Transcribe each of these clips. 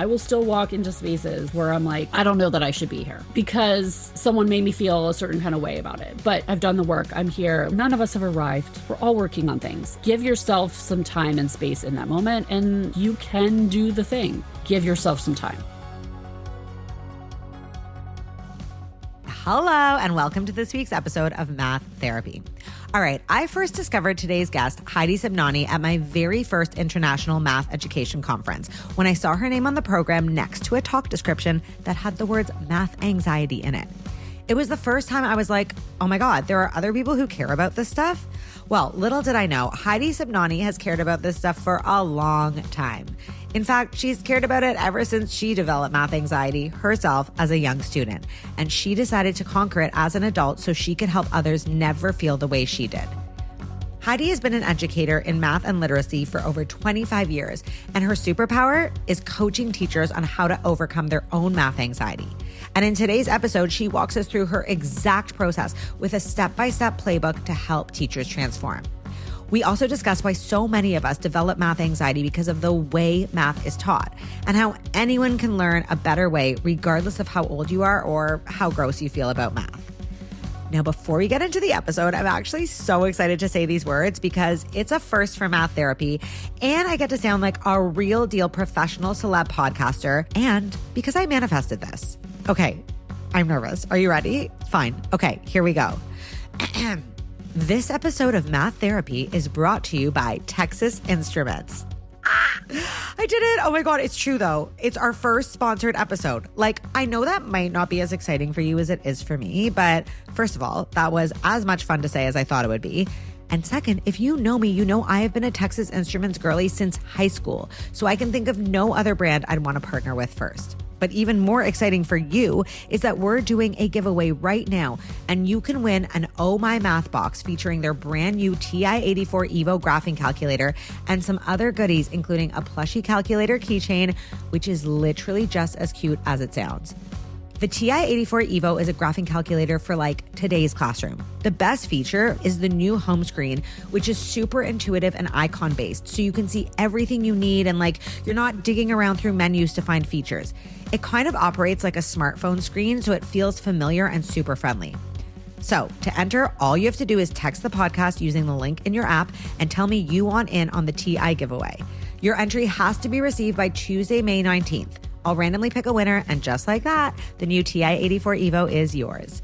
I will still walk into spaces where I'm like, I don't know that I should be here because someone made me feel a certain kind of way about it. But I've done the work. I'm here. None of us have arrived. We're all working on things. Give yourself some time and space in that moment, and you can do the thing. Give yourself some time. Hello, and welcome to this week's episode of Math Therapy. All right, I first discovered today's guest, Heidi Sabnani, at my very first International Math Education Conference when I saw her name on the program next to a talk description that had the words math anxiety in it. It was the first time I was like, oh my God, there are other people who care about this stuff? Well, little did I know, Heidi Sabnani has cared about this stuff for a long time. In fact, she's cared about it ever since she developed math anxiety herself as a young student. And she decided to conquer it as an adult so she could help others never feel the way she did. Heidi has been an educator in math and literacy for over 25 years, and her superpower is coaching teachers on how to overcome their own math anxiety. And in today's episode, she walks us through her exact process with a step-by-step playbook to help teachers transform. We also discuss why so many of us develop math anxiety because of the way math is taught, and how anyone can learn a better way regardless of how old you are or how gross you feel about math. Now, before we get into the episode, I'm actually so excited to say these words because it's a first for Math Therapy, and I get to sound like a real deal professional celeb podcaster, and because I manifested this. Okay, I'm nervous. Are you ready? Fine. Okay, here we go. This episode of Math Therapy is brought to you by Texas Instruments. I did it. Oh my God, it's true though. It's our first sponsored episode. Like, I know that might not be as exciting for you as it is for me, but first of all, that was as much fun to say as I thought it would be. And second, if you know me, you know I have been a Texas Instruments girly since high school, so I can think of no other brand I'd want to partner with first. But even more exciting for you is that we're doing a giveaway right now, and you can win an Oh My Math box featuring their brand new TI-84 Evo graphing calculator and some other goodies, including a plushie calculator keychain, which is literally just as cute as it sounds. The TI-84 Evo is a graphing calculator for like today's classroom. The best feature is the new home screen, which is super intuitive and icon based. So you can see everything you need and like you're not digging around through menus to find features. It kind of operates like a smartphone screen, so it feels familiar and super friendly. So to enter, all you have to do is text the podcast using the link in your app and tell me you want in on the TI giveaway. Your entry has to be received by Tuesday, May 19th. I'll randomly pick a winner, and just like that, the new TI-84 Evo is yours.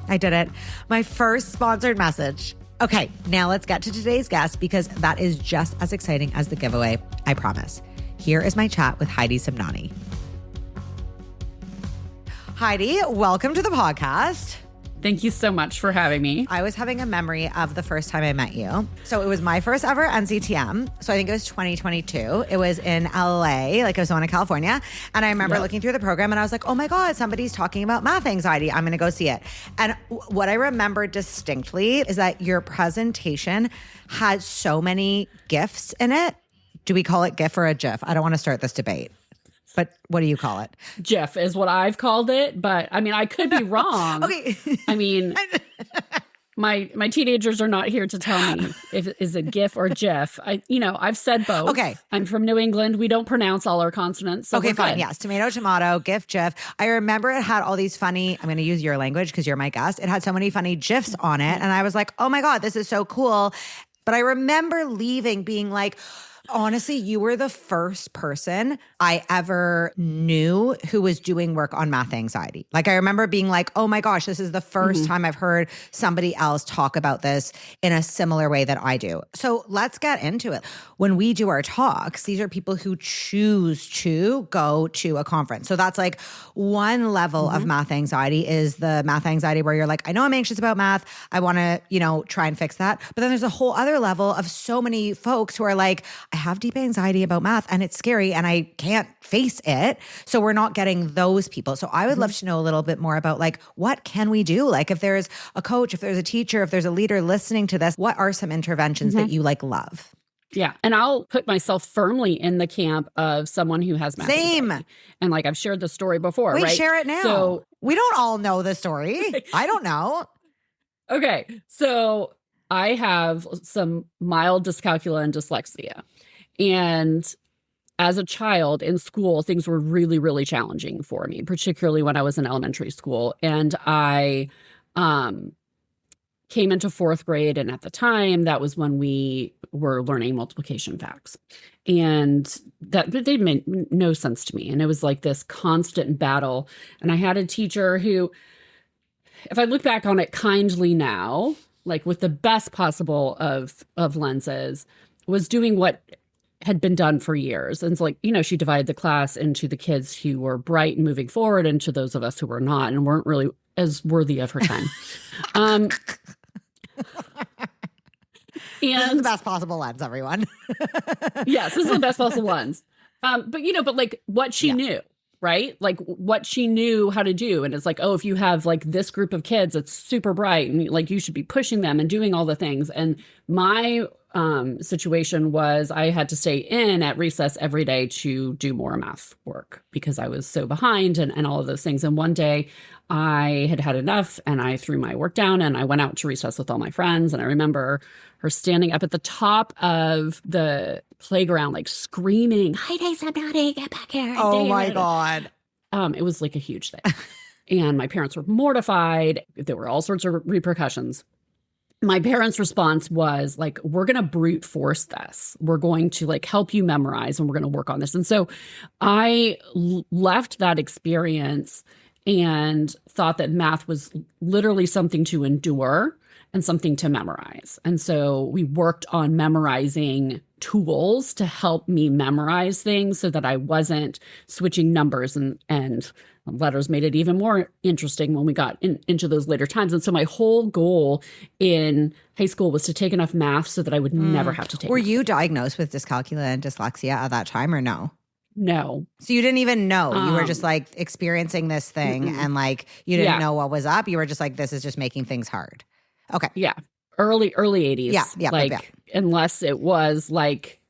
I did it. My first sponsored message. Okay, now let's get to today's guest because that is just as exciting as the giveaway, I promise. Here is my chat with Heidi Sabnani. Heidi, welcome to the podcast. Thank you so much for having me. I was having a memory of the first time I met you. So it was my first ever NCTM. So I think it was 2022. It was in LA, like it was the one in California. And I remember looking through the program and I was like, oh my God, somebody's talking about math anxiety. I'm going to go see it. And what I remember distinctly is that your presentation had so many GIFs in it. Do we call it GIF or a GIF? I don't want to start this debate. But what do you call it? GIF is what I've called it, but I mean, I could be wrong. Okay. I mean, my teenagers are not here to tell me if it is a GIF or GIF. I've said both. Okay. I'm from New England. We don't pronounce all our consonants. So okay, fine. good. Yes. Tomato, tomato, GIF, GIF. I remember it had all these funny, I'm going to use your language because you're my guest. It had so many funny GIFs on it. And I was like, oh my God, this is so cool. But I remember leaving being like, honestly, you were the first person I ever knew who was doing work on math anxiety. Like I remember being like, oh my gosh, this is the first time I've heard somebody else talk about this in a similar way that I do. So let's get into it. When we do our talks, these are people who choose to go to a conference. So that's like one level of math anxiety is the math anxiety where you're like, I know I'm anxious about math. I want to, try and fix that. But then there's a whole other level of so many folks who are like, I have deep anxiety about math and it's scary and I can't face it. So we're not getting those people. So I would love to know a little bit more about like, what can we do? Like if there's a coach, if there's a teacher, if there's a leader listening to this, what are some interventions that you like love? Yeah. And I'll put myself firmly in the camp of someone who has math anxiety. And like I've shared the story before, Wait, right? Share it now. So we don't all know the story. I don't know. Okay. So I have some mild dyscalculia and dyslexia. And as a child in school, things were really, really challenging for me, particularly when I was in elementary school. And I came into fourth grade. And at the time, that was when we were learning multiplication facts. And that they made no sense to me. And it was like this constant battle. And I had a teacher who, if I look back on it kindly now, like with the best possible of lenses, was doing what had been done for years. And it's like, she divided the class into the kids who were bright and moving forward and to those of us who were not and weren't really as worthy of her time. This is the best possible lens, everyone. Yes, this is the best possible lens. But like what she knew, right? Like what she knew how to do. And it's like, oh, if you have like this group of kids that's super bright and like you should be pushing them and doing all the things. And my situation was I had to stay in at recess every day to do more math work because I was so behind and all of those things. And one day I had enough and I threw my work down and I went out to recess with all my friends. And I remember her standing up at the top of the playground, like screaming, Heidi Sabnani, get back here. Oh my God. It was like a huge thing. And my parents were mortified. There were all sorts of repercussions. My parents' response was like, we're going to brute force this. We're going to like help you memorize and we're going to work on this. And so I left that experience and thought that math was literally something to endure and something to memorize. And so we worked on memorizing tools to help me memorize things so that I wasn't switching numbers and letters made it even more interesting when we got into those later times. And so my whole goal in high school was to take enough math so that I would never have to take Were math. you diagnosed with dyscalculia and dyslexia at that time or no? No. So you didn't even know. You were just like experiencing this thing and like you didn't know what was up. You were just like, this is just making things hard. Okay. Yeah. Early 80s. Yeah. Like, unless it was like,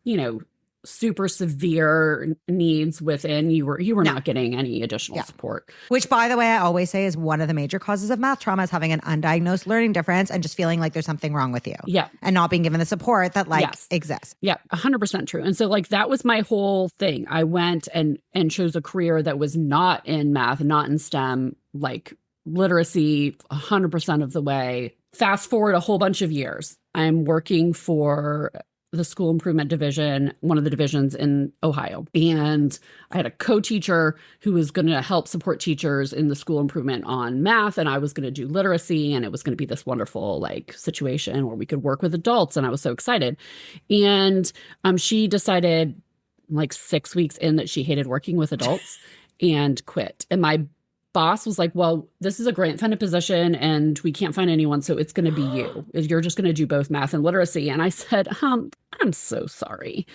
super severe needs within, you were not getting any additional support. Which, by the way, I always say is one of the major causes of math trauma is having an undiagnosed learning difference and just feeling like there's something wrong with you. Yeah. And not being given the support that exists. Yeah. 100% true. And so like, that was my whole thing. I went and chose a career that was not in math, not in STEM, like literacy 100% of the way. Fast forward a whole bunch of years. I'm working for the school improvement division, one of the divisions in Ohio. And I had a co-teacher who was going to help support teachers in the school improvement on math. And I was going to do literacy. And it was going to be this wonderful like situation where we could work with adults. And I was so excited. And she decided like 6 weeks in that she hated working with adults and quit. And my boss was like, well, this is a grant funded position and we can't find anyone. So it's going to be you. You're just going to do both math and literacy. And I said, I'm so sorry.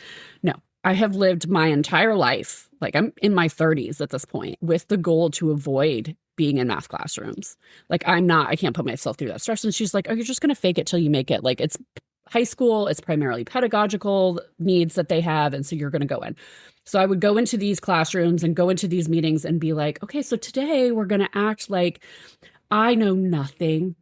No, I have lived my entire life. Like I'm in my 30s at this point with the goal to avoid being in math classrooms. Like I can't put myself through that stress. And she's like, oh, you're just going to fake it till you make it. Like it's high school. It's primarily pedagogical needs that they have. And so you're going to go in. So I would go into these classrooms and go into these meetings and be like, okay, so today we're going to act like I know nothing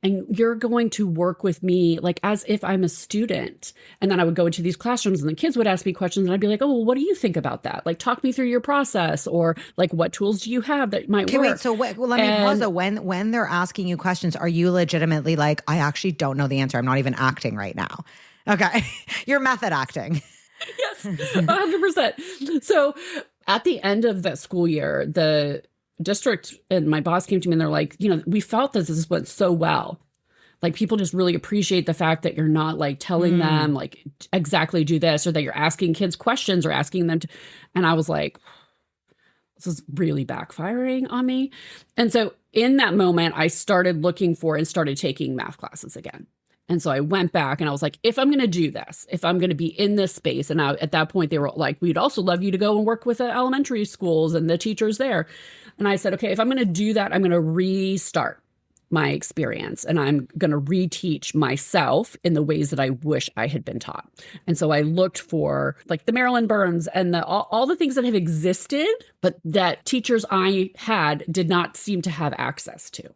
and you're going to work with me like as if I'm a student. And then I would go into these classrooms and the kids would ask me questions and I'd be like, oh, well, what do you think about that? Like, talk me through your process or like, what tools do you have that might work? Wait, so let me pause though. When they're asking you questions, are you legitimately like, I actually don't know the answer. I'm not even acting right now. Okay. You're method acting. Yes, 100%. So at the end of that school year, the district and my boss came to me and they're like, we felt this went so well. Like people just really appreciate the fact that you're not like telling them like exactly do this or that you're asking kids questions or asking them to. And I was like, this is really backfiring on me. And so in that moment, I started looking for and started taking math classes again. And so I went back and I was like, if I'm going to do this, if I'm going to be in this space, and at that point they were like, we'd also love you to go and work with the elementary schools and the teachers there. And I said, okay, if I'm going to do that, I'm going to restart my experience and I'm going to reteach myself in the ways that I wish I had been taught. And so I looked for like the Marilyn Burns and all the things that have existed, but that teachers I had did not seem to have access to.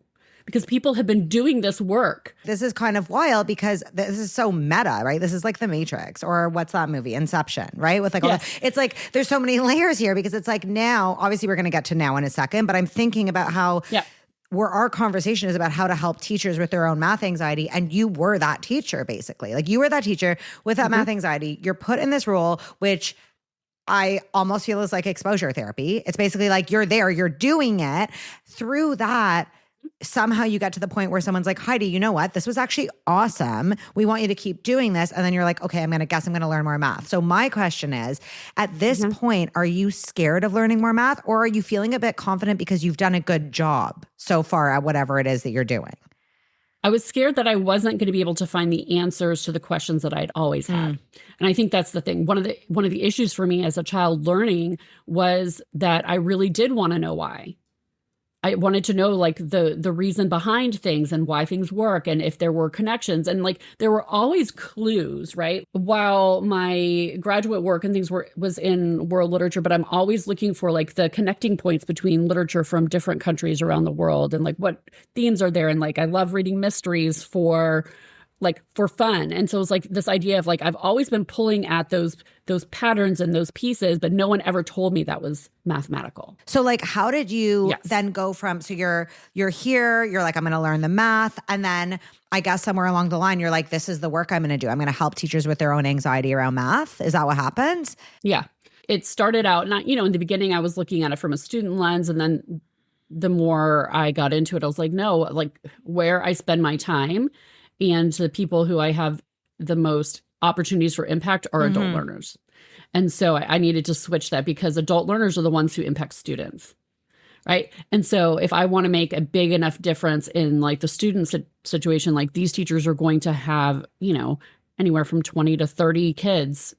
because people have been doing this work. This is kind of wild because this is so meta, right? This is like The Matrix, or what's that movie? Inception, right? With like all it's like there's so many layers here, because it's like now, obviously we're going to get to now in a second, but I'm thinking about how where our conversation is about how to help teachers with their own math anxiety. And you were that teacher, basically. Like you were that teacher with that math anxiety. You're put in this role, which I almost feel is like exposure therapy. It's basically like you're there, you're doing it. Through that, somehow you get to the point where someone's like, Heidi, you know what? This was actually awesome. We want you to keep doing this. And then you're like, okay, I'm going to learn more math. So my question is, at this point, are you scared of learning more math, or are you feeling a bit confident because you've done a good job so far at whatever it is that you're doing? I was scared that I wasn't going to be able to find the answers to the questions that I'd always had. And I think that's the thing. One of the issues for me as a child learning was that I really did want to know why. I wanted to know like the reason behind things and why things work and if there were connections, and like there were always clues, right? While my graduate work and things was in world literature, but I'm always looking for like the connecting points between literature from different countries around the world and like what themes are there. And like I love reading mysteries for fun. And so it's like this idea of like I've always been pulling at those patterns and those pieces, but no one ever told me that was mathematical. So like how did you then go from, so you're here, you're like, I'm going to learn the math, and then I guess somewhere along the line you're like, this is the work I'm going to do. I'm going to help teachers with their own anxiety around math. Is that what happened? Yeah. It started out not, in the beginning I was looking at it from a student lens, and then the more I got into it, I was like, no, like where I spend my time and the people who I have the most opportunities for impact are adult learners. And so I needed to switch that, because adult learners are the ones who impact students, right? And so if I want to make a big enough difference in like the student situation, like these teachers are going to have, anywhere from 20 to 30 kids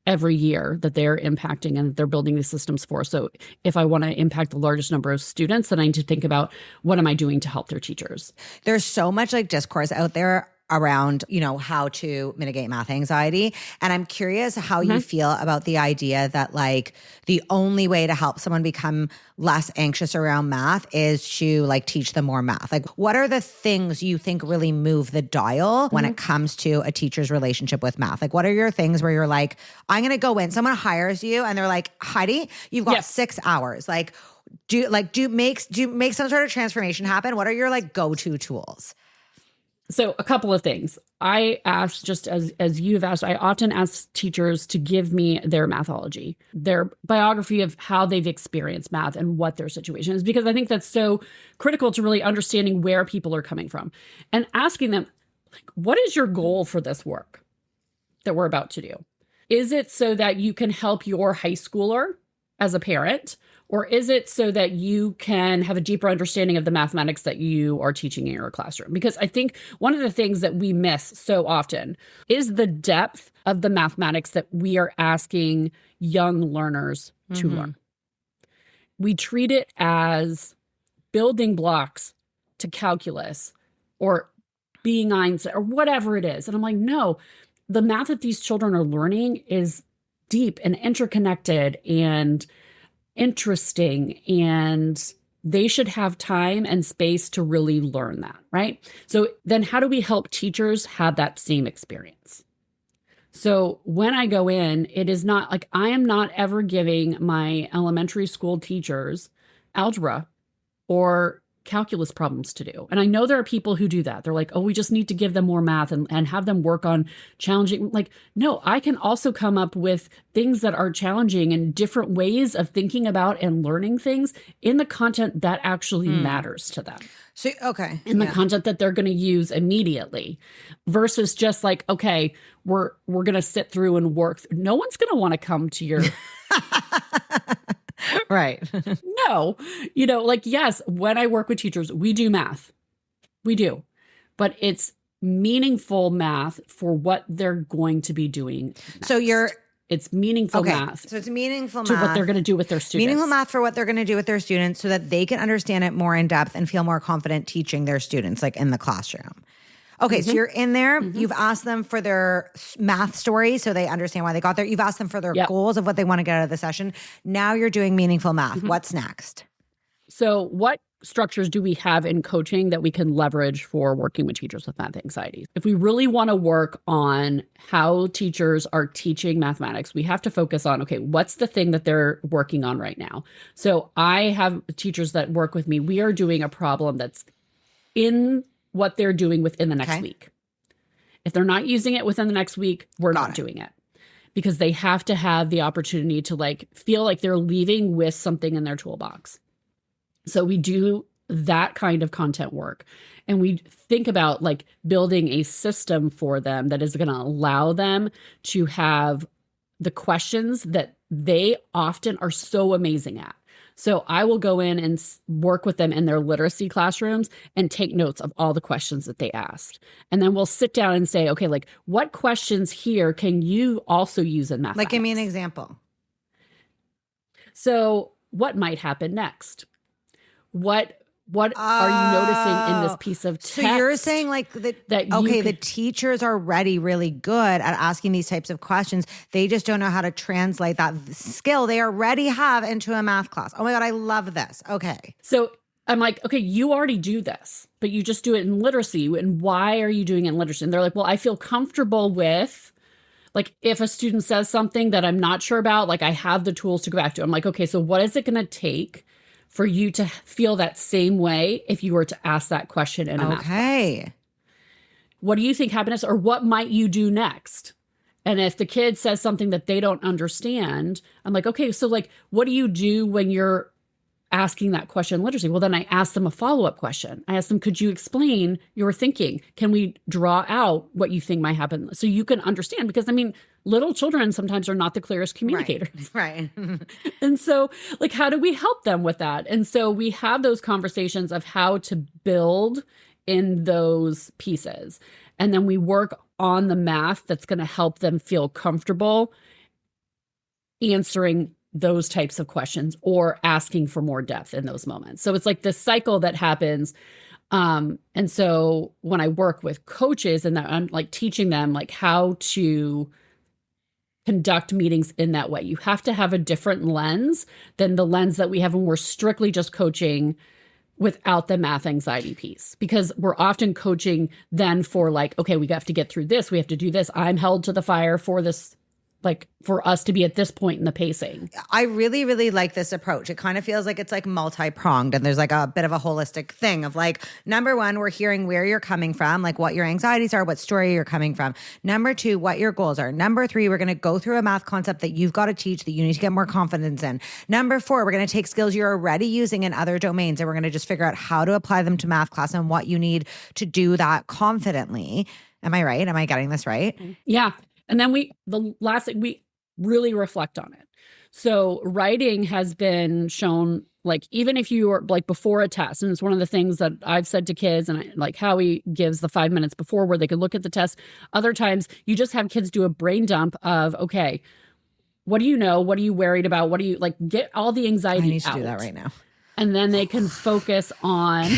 every year that they're impacting and that they're building these systems for. So if I want to impact the largest number of students, then I need to think about what am I doing to help their teachers? There's so much like discourse out there around, how to mitigate math anxiety. And I'm curious how you feel about the idea that like the only way to help someone become less anxious around math is to like teach them more math. Like what are the things you think really move the dial when it comes to a teacher's relationship with math? Like what are your things where you're like, I'm going to go in, someone hires you and they're like, Heidi, you've got 6 hours. Like do make some sort of transformation happen. What are your like go-to tools? So a couple of things. I asked, just as you've asked, I often ask teachers to give me their mathology, their biography of how they've experienced math and what their situation is, because I think that's so critical to really understanding where people are coming from and asking them, like, what is your goal for this work that we're about to do? Is it so that you can help your high schooler as a parent? Or is it so that you can have a deeper understanding of the mathematics that you are teaching in your classroom? Because I think one of the things that we miss so often is the depth of the mathematics that we are asking young learners to learn. We treat it as building blocks to calculus or being Einstein or whatever it is. And I'm like, no, the math that these children are learning is deep and interconnected and interesting, and they should have time and space to really learn that, right? So then how do we help teachers have that same experience? So when I go in, it is not like I am not ever giving my elementary school teachers algebra or calculus problems to do. And I know there are people who do that. They're like, oh, we just need to give them more math and have them work on challenging. Like, no, I can also come up with things that are challenging and different ways of thinking about and learning things in the content that actually matters to them. So, okay. In the content that they're going to use immediately versus just like, okay, we're going to sit through and work. No one's going to want to come to your... Right. No, like, yes, when I work with teachers, we do math. We do. But it's meaningful math for what they're going to be doing next. So it's meaningful math. So it's meaningful to math. what they're going to do with their students. Meaningful math for what they're going to do with their students so that they can understand it more in depth and feel more confident teaching their students, like in the classroom. Okay, so you're in there. You've asked them for their math story so they understand why they got there. You've asked them for their goals of what they want to get out of the session. Now you're doing meaningful math. What's next? So what structures do we have in coaching that we can leverage for working with teachers with math anxiety? If we really want to work on how teachers are teaching mathematics, we have to focus on, okay, what's the thing that they're working on right now? So I have teachers that work with me. We are doing a problem that's in what they're doing within the next week. If they're not using it within the next week, we're not doing it, because they have to have the opportunity to like feel like they're leaving with something in their toolbox. So we do that kind of content work, and we think about like building a system for them that is going to allow them to have the questions that they often are so amazing at. So I will go in and work with them in their literacy classrooms and take notes of all the questions that they asked. And then we'll sit down and say, okay, like what questions here can you also use in mathematics? Like, give me an example. So what might happen next? What are you noticing in this piece of text? So you're saying like the teachers are already really good at asking these types of questions. They just don't know how to translate that skill they already have into a math class. Oh my God, I love this. Okay. So I'm like, okay, you already do this, but you just do it in literacy. And why are you doing it in literacy? And they're like, well, I feel comfortable with, like, if a student says something that I'm not sure about, like I have the tools to go back to. I'm like, okay, so what is it going to take for you to feel that same way if you were to ask that question in a math class? What do you think happiness, or what might you do next? And if the kid says something that they don't understand, I'm like, okay, so like, what do you do when you're asking that question in literacy? Well, then I ask them a follow-up question. I ask them, could you explain your thinking? Can we draw out what you think might happen so you can understand? Because I mean, little children sometimes are not the clearest communicators. Right. And so like, how do we help them with that? And so we have those conversations of how to build in those pieces. And then we work on the math that's going to help them feel comfortable answering those types of questions or asking for more depth in those moments. So it's like this cycle that happens. And so when I work with coaches and that I'm like teaching them like how to conduct meetings in that way, you have to have a different lens than the lens that we have when we're strictly just coaching without the math anxiety piece, because we're often coaching then for like, okay, we have to get through this. We have to do this. I'm held to the fire for this, like for us to be at this point in the pacing. I really, really like this approach. It kind of feels like it's like multi-pronged, and there's like a bit of a holistic thing of like, number one, we're hearing where you're coming from, like what your anxieties are, what story you're coming from. Number two, what your goals are. Number three, we're going to go through a math concept that you've got to teach that you need to get more confidence in. Number four, we're going to take skills you're already using in other domains, and we're going to just figure out how to apply them to math class and what you need to do that confidently. Am I right? Am I getting this right? Yeah. And then the last thing, we really reflect on it. So writing has been shown, like, even if you are like before a test, and it's one of the things that I've said to kids, and like Howie gives the 5 minutes before where they can look at the test. Other times you just have kids do a brain dump of, okay, what do you know? What are you worried about? What do you like, get all the anxiety out. I need to do that right now. And then they can focus on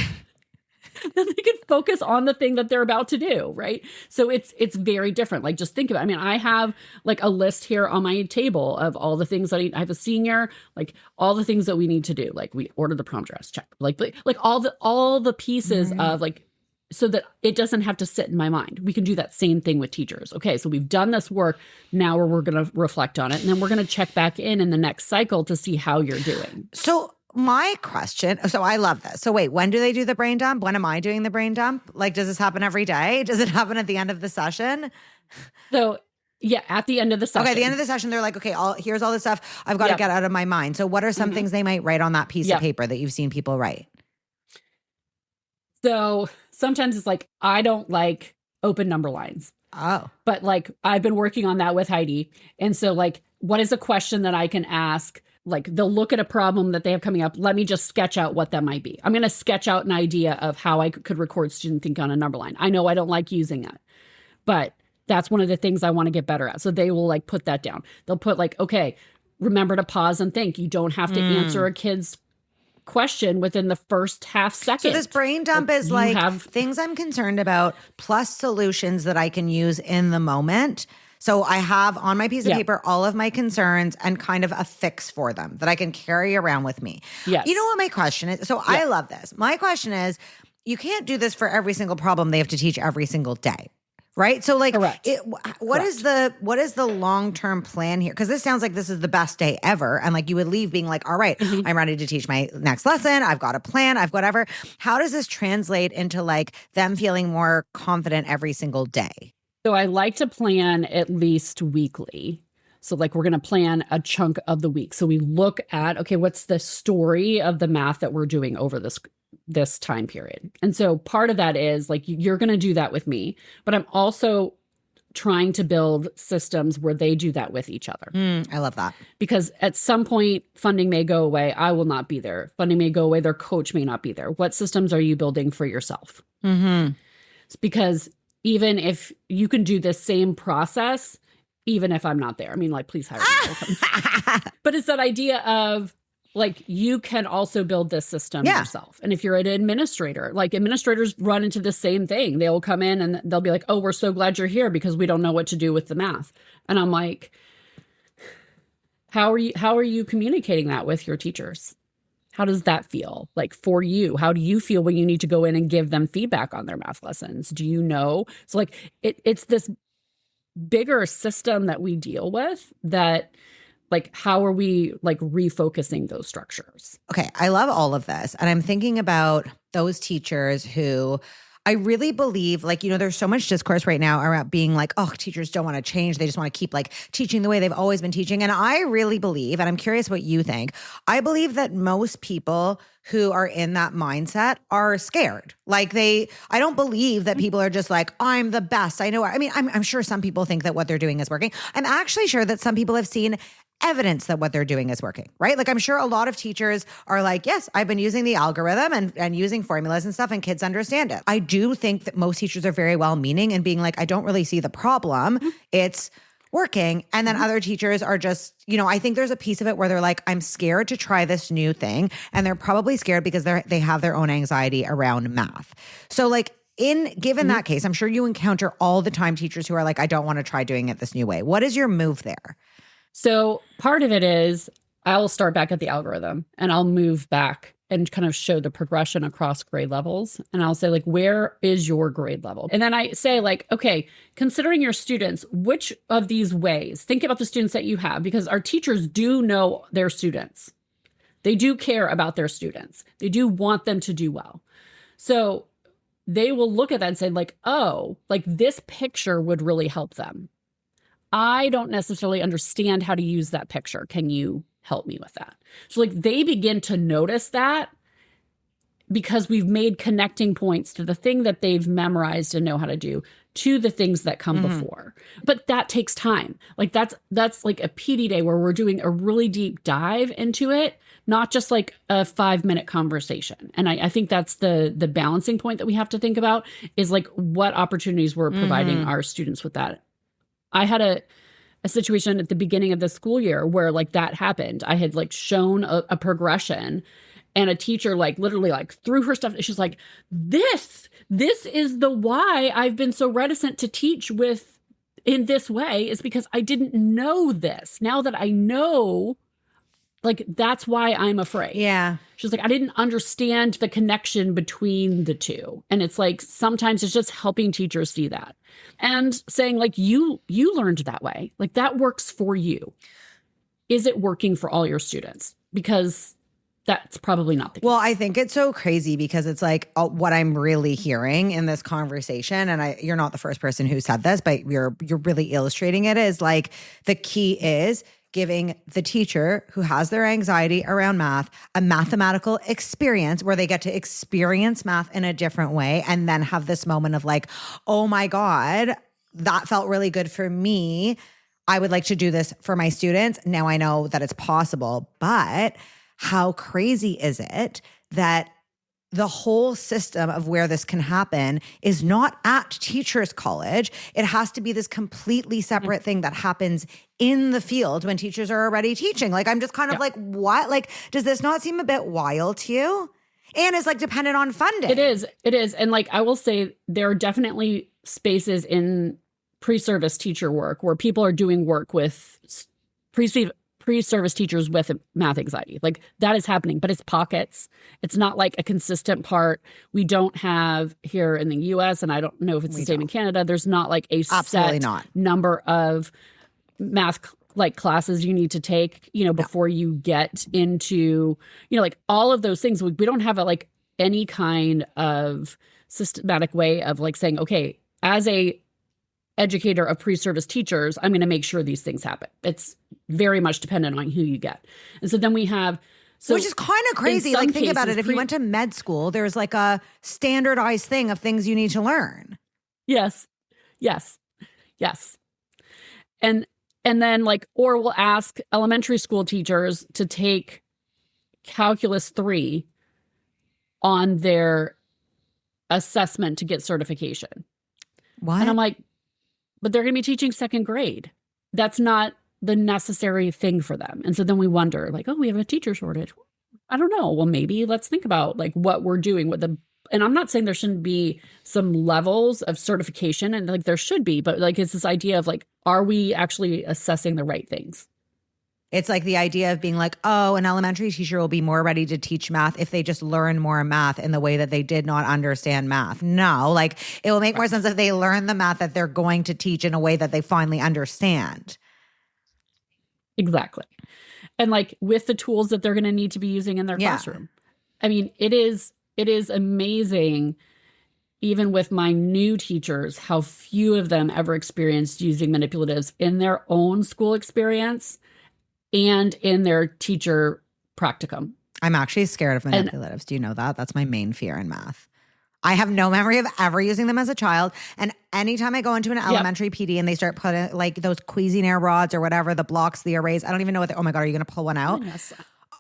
the thing that they're about to do, right? So it's very different. Like, just think about it. I mean, I have like a list here on my table of all the things that I have a senior, like all the things that we need to do. Like, we order the prom dress, check. Like all the pieces of like, so that it doesn't have to sit in my mind. We can do that same thing with teachers. Okay, so we've done this work. Now we're going to reflect on it, and then we're going to check back in the next cycle to see how you're doing. So my question, so I love this. So wait, when do they do the brain dump? When am I doing the brain dump? Like, does this happen every day? Does it happen at the end of the session? So yeah, at the end of the session. Okay, at the end of the session, they're like, okay, here's all the stuff I've got to get out of my mind. So what are some things they might write on that piece of paper that you've seen people write? So sometimes it's like, I don't like open number lines. Oh. But like, I've been working on that with Heidi. And so like, what is a question that I can ask? Like, they'll look at a problem that they have coming up. Let me just sketch out what that might be. I'm going to sketch out an idea of how I could record student think on a number line. I know I don't like using it, but that's one of the things I want to get better at. So they will like put that down. They'll put like, okay, remember to pause and think. You don't have to answer a kid's question within the first half second. So this brain dump is like things I'm concerned about plus solutions that I can use in the moment. So I have on my piece of Yeah. paper all of my concerns and kind of a fix for them that I can carry around with me. Yes. You know what my question is? So I love this. My question is, you can't do this for every single problem they have to teach every single day. Right. So like, Correct. what is the long-term plan here? Because this sounds like this is the best day ever. And like you would leave being like, all right, I'm ready to teach my next lesson. I've got a plan. I've whatever. How does this translate into like them feeling more confident every single day? So I like to plan at least weekly. So like we're going to plan a chunk of the week. So we look at, okay, what's the story of the math that we're doing over this time period? And so part of that is like, you're going to do that with me, but I'm also trying to build systems where they do that with each other. I love that. Because at some point, funding may go away. I will not be there. Funding may go away. Their coach may not be there. What systems are you building for yourself? It's because even if you can do this same process, even if I'm not there, I mean, like, please hire me. But it's that idea of like, you can also build this system yourself. And if you're an administrator, like administrators run into the same thing. They will come in and they'll be like, oh, we're so glad you're here because we don't know what to do with the math. And I'm like, how are you communicating that with your teachers? How does that feel like for you? How do you feel when you need to go in and give them feedback on their math lessons? Do you know? So like it's this bigger system that we deal with that like, how are we like refocusing those structures? Okay, I love all of this. And I'm thinking about those teachers who I really believe, like, you know, there's so much discourse right now around being like, oh, teachers don't want to change. They just want to keep like teaching the way they've always been teaching. And I really believe, and I'm curious what you think, I believe that most people who are in that mindset are scared. Like I don't believe that people are just like, I'm the best. I know. I mean, I'm sure some people think that what they're doing is working. I'm actually sure that some people have seen evidence that what they're doing is working, right? Like I'm sure a lot of teachers are like, yes, I've been using the algorithm and using formulas and stuff and kids understand it. I do think that most teachers are very well-meaning and being like, I don't really see the problem. It's working. And then other teachers are just, you know, I think there's a piece of it where they're like, I'm scared to try this new thing. And they're probably scared because they have their own anxiety around math. So like, given that case, I'm sure you encounter all the time teachers who are like, I don't want to try doing it this new way. What is your move there? So part of it is I'll start back at the algorithm and I'll move back and kind of show the progression across grade levels. And I'll say like, where is your grade level? And then I say like, okay, considering your students, which of these ways, think about the students that you have, because our teachers do know their students. They do care about their students. They do want them to do well. So they will look at that and say like, oh, like this picture would really help them. I don't necessarily understand how to use that picture. Can you help me with that? So like they begin to notice that because we've made connecting points to the thing that they've memorized and know how to do to the things that come before. But that takes time. Like that's like a PD day where we're doing a really deep dive into it, not just like a 5-minute conversation. And I think that's the balancing point that we have to think about is like what opportunities we're providing our students with that. I had a situation at the beginning of the school year where like that happened. I had like shown a progression and a teacher like literally like threw her stuff. She's like, this is the why I've been so reticent to teach in this way is because I didn't know this. Now that I know, like, that's why I'm afraid. Yeah. She's like, I didn't understand the connection between the two. And it's like, sometimes it's just helping teachers see that and saying like, you learned that way. Like that works for you. Is it working for all your students? Because that's probably not the case. Well, I think it's so crazy because it's like what I'm really hearing in this conversation, and you're not the first person who said this, but you're really illustrating it, is like the key is giving the teacher who has their anxiety around math a mathematical experience where they get to experience math in a different way and then have this moment of like, oh my God, that felt really good for me. I would like to do this for my students. Now I know that it's possible, but how crazy is it that the whole system of where this can happen is not at teachers' college. It has to be this completely separate thing that happens in the field when teachers are already teaching. Like, I'm just kind of like, what? Like, does this not seem a bit wild to you? And it's like dependent on funding. It is. And like, I will say there are definitely spaces in pre-service teacher work where people are doing work with pre-service teachers with math anxiety. Like that is happening, but it's pockets. It's not like a consistent part. We don't have here in the US, and I don't know if it's the same in Canada, there's not like a set number of math like classes you need to take, before you get into, like all of those things. We don't have like any kind of systematic way of like saying, okay, as a educator of pre-service teachers, I'm going to make sure these things happen. It's very much dependent on who you get. And so then we have, which is kind of crazy. Like think about it. If you went to med school, there's like a standardized thing of things you need to learn. Yes. And then like, or we'll ask elementary school teachers to take Calculus 3 on their assessment to get certification. What? And I'm like, but they're going to be teaching second grade. That's not the necessary thing for them. And so then we wonder like, oh, we have a teacher shortage. I don't know. Well, maybe let's think about like what we're doing with the, and I'm not saying there shouldn't be some levels of certification, and like there should be, but like it's this idea of like, are we actually assessing the right things? It's like the idea of being like, oh, an elementary teacher will be more ready to teach math if they just learn more math in the way that they did not understand math. No, like it will make more sense if they learn the math that they're going to teach in a way that they finally understand. Exactly. And like with the tools that they're going to need to be using in their classroom. I mean, it is amazing, even with my new teachers, how few of them ever experienced using manipulatives in their own school experience and in their teacher practicum. I'm actually scared of manipulatives. Do you know that? That's my main fear in math. I have no memory of ever using them as a child. And anytime I go into an elementary PD and they start putting like those Cuisinart rods or whatever, the blocks, the arrays, I don't even know oh my God, are you going to pull one out? Yes.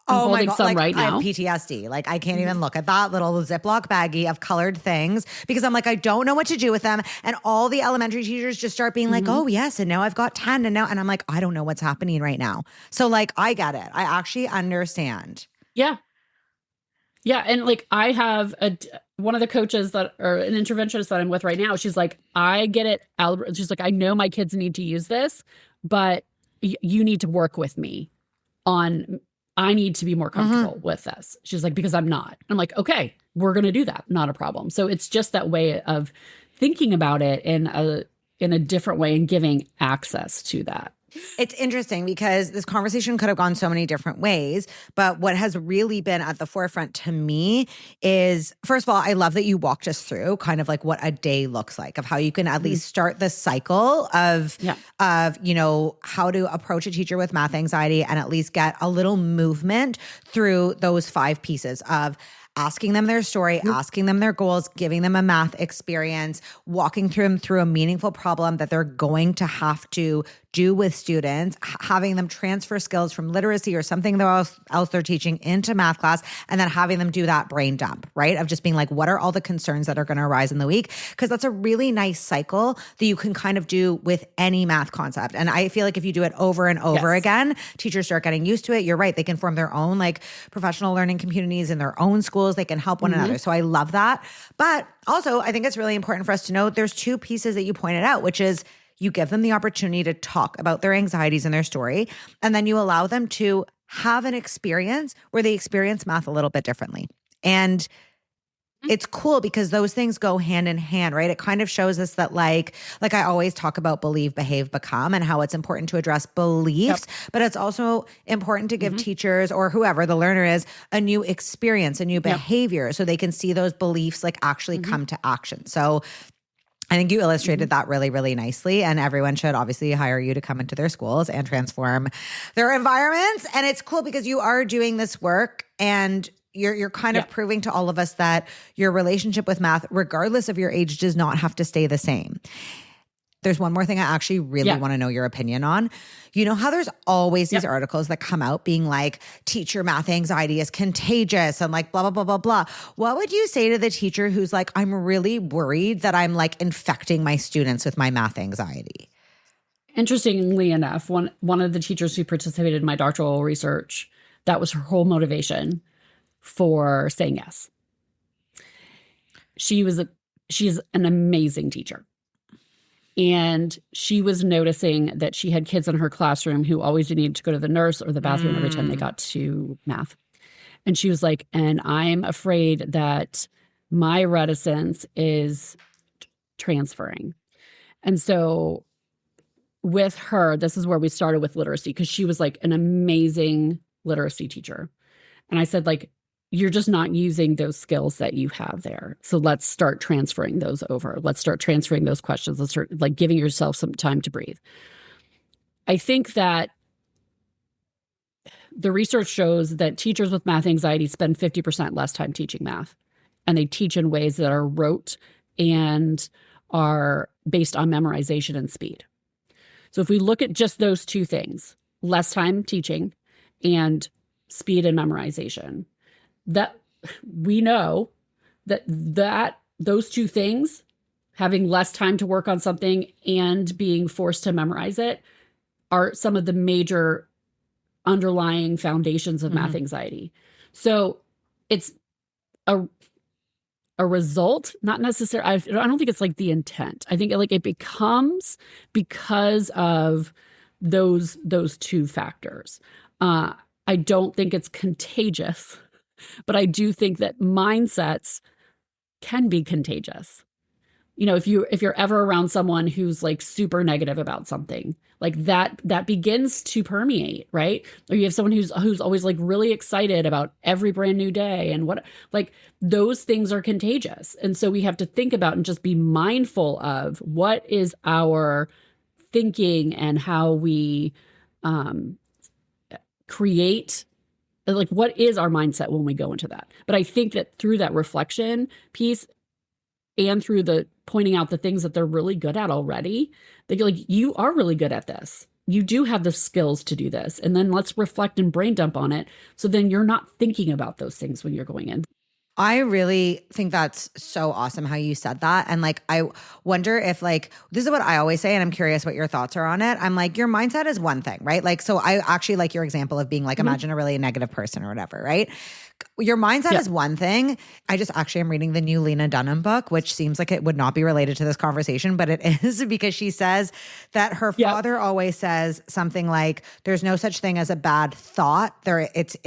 Oh my God, like right now. I have PTSD. Like I can't even look at that little Ziploc baggie of colored things because I'm like, I don't know what to do with them. And all the elementary teachers just start being like, oh yes, and now I've got 10 and I'm like, I don't know what's happening right now. So like, I get it. I actually understand. Yeah. And like I have one of the coaches or an interventionist that I'm with right now, she's like, I get it. She's like, I know my kids need to use this, but you need to work with me on, I need to be more comfortable with this. She's like, because I'm not. I'm like, okay, we're going to do that. Not a problem. So it's just that way of thinking about it in a different way and giving access to that. It's interesting because this conversation could have gone so many different ways, but what has really been at the forefront to me is, first of all, I love that you walked us through kind of like what a day looks like, of how you can at least start the cycle of how to approach a teacher with math anxiety and at least get a little movement through those 5 pieces of asking them their story, asking them their goals, giving them a math experience, walking them through a meaningful problem that they're going to have to do with students, having them transfer skills from literacy or something else they're teaching into math class, and then having them do that brain dump, right? Of just being like, what are all the concerns that are going to arise in the week? Because that's a really nice cycle that you can kind of do with any math concept. And I feel like if you do it over and over again, teachers start getting used to it. You're right. They can form their own like professional learning communities in their own schools. They can help one another. So I love that. But also, I think it's really important for us to know there's 2 pieces that you pointed out, which is you give them the opportunity to talk about their anxieties and their story, and then you allow them to have an experience where they experience math a little bit differently. And it's cool because those things go hand in hand, right? It kind of shows us that like I always talk about believe, behave, become, and how it's important to address beliefs, but it's also important to give teachers or whoever the learner is a new experience, a new behavior, so they can see those beliefs like actually come to action. So I think you illustrated that really, really nicely, and everyone should obviously hire you to come into their schools and transform their environments. And it's cool because you are doing this work and you're kind of proving to all of us that your relationship with math, regardless of your age, does not have to stay the same. There's one more thing I actually really want to know your opinion on. You know how there's always these articles that come out being like, teacher math anxiety is contagious and like blah, blah, blah, blah, blah. What would you say to the teacher who's like, I'm really worried that I'm like infecting my students with my math anxiety? Interestingly enough, one of the teachers who participated in my doctoral research, that was her whole motivation for saying yes. She's an amazing teacher. And she was noticing that she had kids in her classroom who always needed to go to the nurse or the bathroom every time they got to math. And she was like, and I'm afraid that my reticence is transferring. And so with her, this is where we started with literacy, because she was like an amazing literacy teacher. And I said, like, you're just not using those skills that you have there. So let's start transferring those over. Let's start transferring those questions. Let's start like giving yourself some time to breathe. I think that the research shows that teachers with math anxiety spend 50% less time teaching math. And they teach in ways that are rote and are based on memorization and speed. So if we look at just those two things, less time teaching and speed and memorization, that we know that those two things, having less time to work on something and being forced to memorize it, are some of the major underlying foundations of math anxiety. So it's a result, not necessarily, I don't think it's like the intent. I think like it becomes because of those two factors. I don't think it's contagious, but I do think that mindsets can be contagious. You know, if you're ever around someone who's like super negative about something, like that begins to permeate, right? Or you have someone who's always like really excited about every brand new day, and what, like, those things are contagious. And so we have to think about and just be mindful of what is our thinking and how we create, like, what is our mindset when we go into that. But I think that through that reflection piece and through the pointing out the things that they're really good at already, that you're like, you are really good at this. You do have the skills to do this. And then let's reflect and brain dump on it. So then you're not thinking about those things when you're going in. I really think that's so awesome how you said that. And like, I wonder if, like, this is what I always say, and I'm curious what your thoughts are on it. I'm like, your mindset is one thing, right? Like, so I actually like your example of being like, imagine a really negative person or whatever, right? Your mindset is one thing. I just actually am reading the new Lena Dunham book, which seems like it would not be related to this conversation, but it is, because she says that her father always says something like, there's no such thing as a bad thought. There's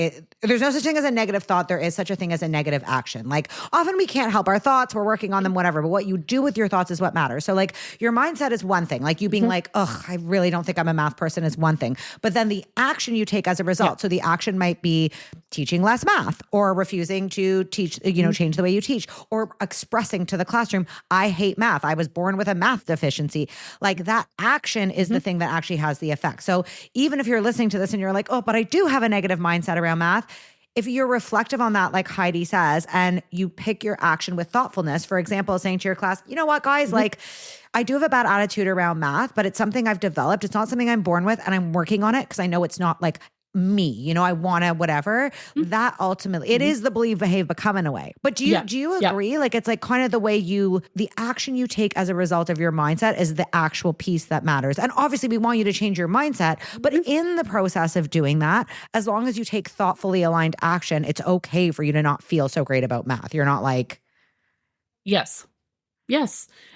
no such thing as a negative thought. There is such a thing as a negative action. Like, often we can't help our thoughts. We're working on them, whatever. But what you do with your thoughts is what matters. So like, your mindset is one thing. Like, you being like, ugh, I really don't think I'm a math person is one thing. But then the action you take as a result. So the action might be teaching less math, or refusing to teach, change the way you teach, or expressing to the classroom, I hate math. I was born with a math deficiency. Like, that action is the thing that actually has the effect. So even if you're listening to this and you're like, oh, but I do have a negative mindset around math, if you're reflective on that, like Heidi says, and you pick your action with thoughtfulness, for example, saying to your class, you know what, guys, like, I do have a bad attitude around math, but it's something I've developed. It's not something I'm born with, and I'm working on it because I know it's not like me, I want to whatever. That ultimately, it is the believe, behave, become in a way. But do you agree? Like, it's like kind of the way the action you take as a result of your mindset is the actual piece that matters. And obviously we want you to change your mindset, but in the process of doing that, as long as you take thoughtfully aligned action, it's okay for you to not feel so great about math. You're not like, Yes.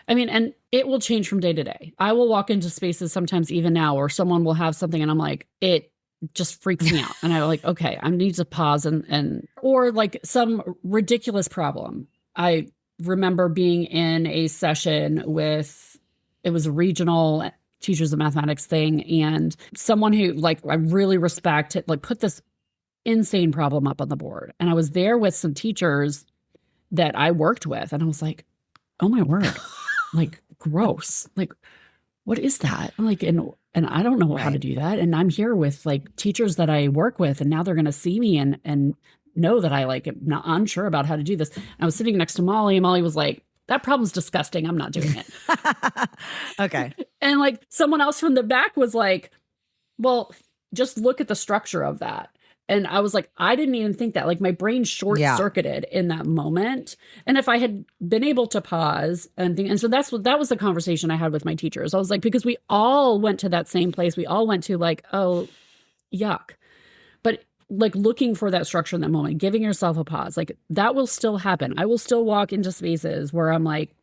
I mean, and it will change from day to day. I will walk into spaces sometimes even now, or someone will have something and I'm like, it just freaks me out. And I'm like, okay, I need to pause or like some ridiculous problem. I remember being in a session with, it was a regional teachers of mathematics thing. And someone who, like, I really respect, like, put this insane problem up on the board. And I was there with some teachers that I worked with. And I was like, oh my word, like, gross. Like, what is that? I'm like, and I don't know how to do that. And I'm here with like teachers that I work with, and now they're going to see me and know that I like am not unsure about how to do this. And I was sitting next to Molly, and Molly was like, that problem's disgusting. I'm not doing it. Okay. And like someone else from the back was like, well, just look at the structure of that. And I was like, I didn't even think that. Like, my brain short-circuited in that moment. And if I had been able to pause and think, and so that was the conversation I had with my teachers. I was like, because we all went to that same place. We all went to like, oh, yuck. But like looking for that structure in that moment, giving yourself a pause, like that will still happen. I will still walk into spaces where I'm like,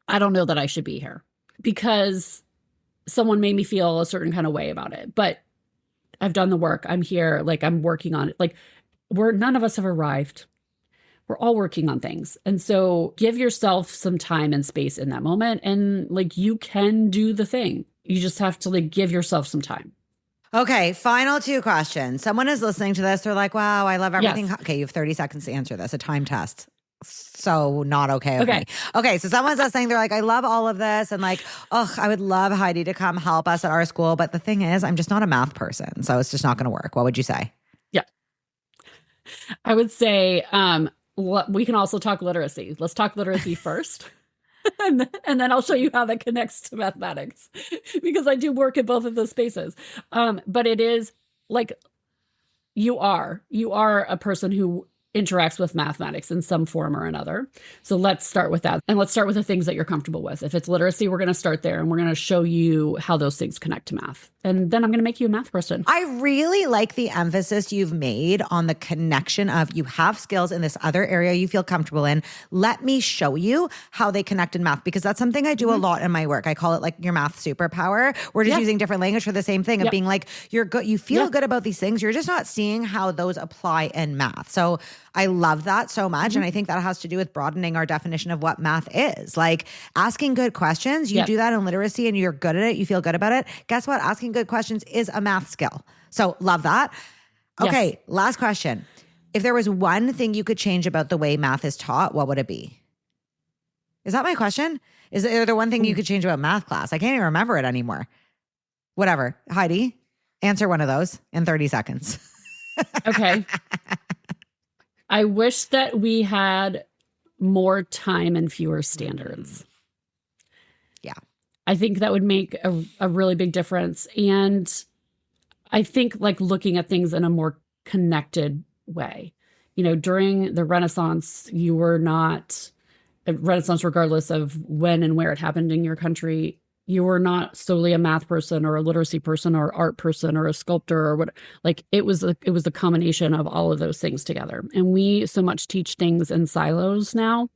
I don't know that I should be here. because someone made me feel a certain kind of way about it. But I've done the work. I'm here. Like, I'm working on it. Like, none of us have arrived. We're all working on things. And so give yourself some time and space in that moment. And like, you can do the thing. You just have to like give yourself some time. Okay, final two questions. Someone is listening to this. They're like, wow, I love everything. Yes. Okay, you have 30 seconds to answer this, a time test. So not okay with me. Okay, so someone's listening. They're like, I love all of this. And like, I would love Heidi to come help us at our school. But the thing is, I'm just not a math person. So it's just not going to work. What would you say? Yeah. I would say we can also talk literacy. Let's talk literacy first. And then I'll show you how that connects to mathematics, because I do work in both of those spaces. But it is like you are a person who interacts with mathematics in some form or another. So let's start with that. And let's start with the things that you're comfortable with. If it's literacy, we're going to start there and we're going to show you how those things connect to math. And then I'm going to make you a math person. I really like the emphasis you've made on the connection of you have skills in this other area you feel comfortable in. Let me show you how they connect in math, because that's something I do a lot in my work. I call it like your math superpower. We're just using different language for the same thing of being like, you're good. You feel good about these things. You're just not seeing how those apply in math. So I love that so much. And I think that has to do with broadening our definition of what math is. Like asking good questions. You do that in literacy and you're good at it. You feel good about it. Guess what? Asking good questions is a math skill. So love that. Okay. Last question. If there was one thing you could change about the way math is taught, what would it be? Is that my question? Is there the one thing you could change about math class? I can't even remember it anymore. Whatever. Heidi, answer one of those in 30 seconds. Okay. I wish that we had more time and fewer standards. Yeah. I think that would make a really big difference. And I think like looking at things in a more connected way. You know, during the Renaissance, you were not Renaissance, regardless of when and where it happened in your country. You were not solely a math person or a literacy person or art person or a sculptor or what. Like it was the combination of all of those things together. And we so much teach things in silos now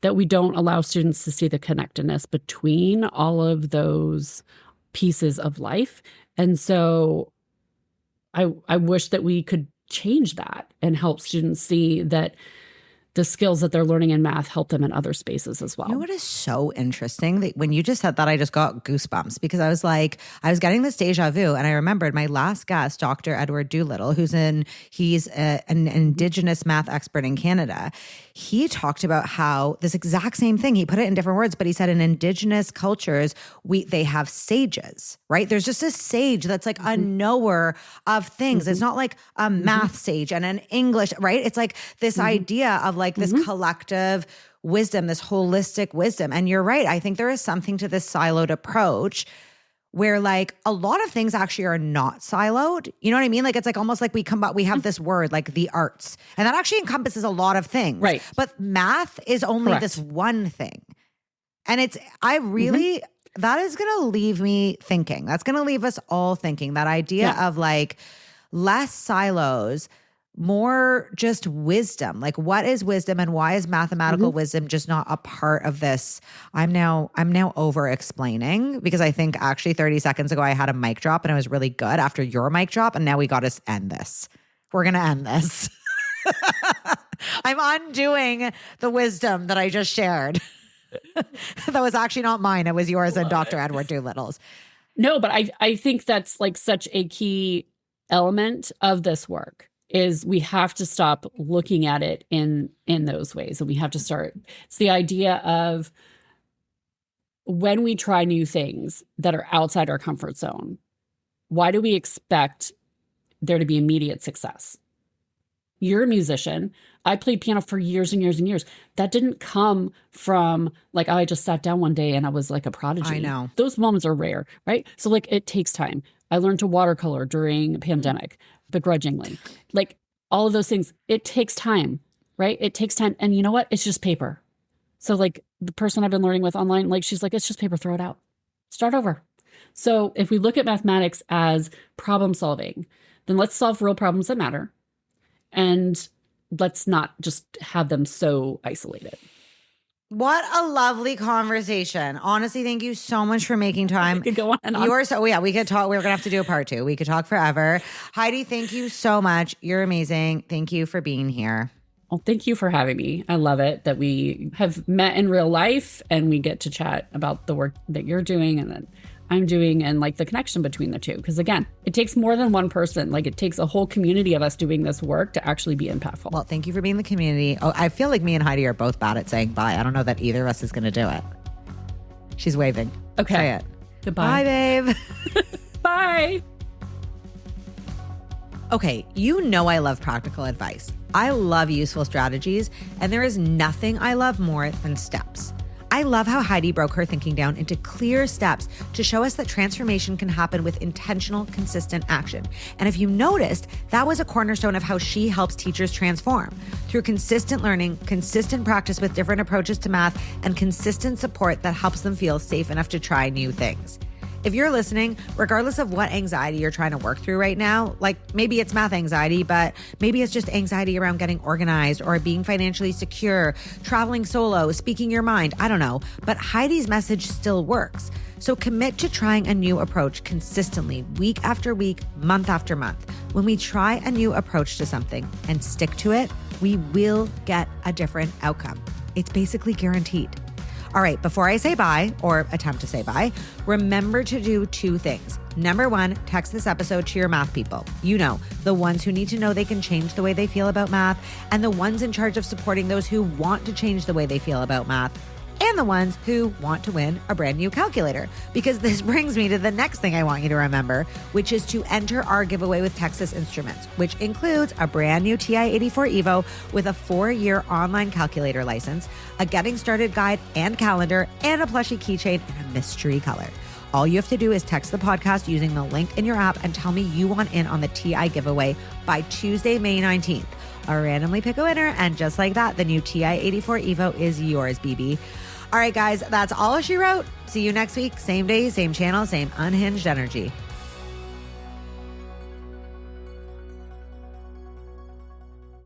that we don't allow students to see the connectedness between all of those pieces of life. And so I wish that we could change that and help students see that the skills that they're learning in math help them in other spaces as well. You know what is so interesting? That when you just said that, I just got goosebumps, because I was like, I was getting this deja vu, and I remembered my last guest, Dr. Edward Doolittle, he's an Indigenous math expert in Canada. He talked about how this exact same thing, he put it in different words, but he said in Indigenous cultures, they have sages, right? There's just a sage that's like a knower of things. It's not like a math sage and an English, right? It's like this idea of like this collective wisdom, this holistic wisdom. And you're right. I think there is something to this siloed approach where like a lot of things actually are not siloed. You know what I mean? Like it's like almost like we have this word like the arts, and that actually encompasses a lot of things. Right. But math is only this one thing. And that is going to leave me thinking. That's going to leave us all thinking, that idea of like less silos, more just wisdom. Like what is wisdom, and why is mathematical wisdom just not a part of this? I'm now over explaining, because I think actually 30 seconds ago I had a mic drop and it was really good after your mic drop. And now we got to end this. We're going to end this. I'm undoing the wisdom that I just shared. That was actually not mine. It was yours and Dr. Edward Doolittle's. No, but I think that's like such a key element of this work. Is we have to stop looking at it in those ways. And we have to start, it's the idea of when we try new things that are outside our comfort zone, why do we expect there to be immediate success? You're a musician. I played piano for years and years and years. That didn't come from like, I just sat down one day and I was like a prodigy. I know. Those moments are rare, right? So like it takes time. I learned to watercolor during a pandemic, begrudgingly. Like all of those things, it takes time, right? It takes time. And you know what? It's just paper. So like the person I've been learning with online, like she's like, it's just paper, throw it out. Start over. So if we look at mathematics as problem solving, then let's solve real problems that matter. And let's not just have them so isolated. What a lovely conversation. Honestly, thank you so much for making time. We could go on and on. You are so, yeah, we could talk. We're going to have to do a part 2. We could talk forever. Heidi, thank you so much. You're amazing. Thank you for being here. Well, thank you for having me. I love it that we have met in real life and we get to chat about the work that you're doing and that I'm doing and like the connection between the two. Because again, it takes more than one person. Like it takes a whole community of us doing this work to actually be impactful. Well, thank you for being the community. Oh, I feel like me and Heidi are both bad at saying bye. I don't know that either of us is going to do it. She's waving. Okay. Say it. Goodbye. Bye, babe. Bye. Okay, you know I love practical advice. I love useful strategies, and there is nothing I love more than steps. I love how Heidi broke her thinking down into clear steps to show us that transformation can happen with intentional, consistent action. And if you noticed, that was a cornerstone of how she helps teachers transform. Through consistent learning, consistent practice with different approaches to math, and consistent support that helps them feel safe enough to try new things. If you're listening, regardless of what anxiety you're trying to work through right now, like maybe it's math anxiety, but maybe it's just anxiety around getting organized or being financially secure, traveling solo, speaking your mind, I don't know. But Heidi's message still works. So commit to trying a new approach consistently, week after week, month after month. When we try a new approach to something and stick to it, we will get a different outcome. It's basically guaranteed. All right, before I say bye or attempt to say bye, remember to do 2 things. Number 1, text this episode to your math people. You know, the ones who need to know they can change the way they feel about math, and the ones in charge of supporting those who want to change the way they feel about math, and the ones who want to win a brand new calculator. Because this brings me to the next thing I want you to remember, which is to enter our giveaway with Texas Instruments, which includes a brand new TI-84 Evo with a 4-year online calculator license, a getting started guide and calendar, and a plushie keychain in a mystery color. All you have to do is text the podcast using the link in your app and tell me you want in on the TI giveaway by Tuesday, May 19th. I'll randomly pick a winner, and just like that, the new TI-84 Evo is yours, BB. All right, guys, that's all she wrote. See you next week. Same day, same channel, same unhinged energy.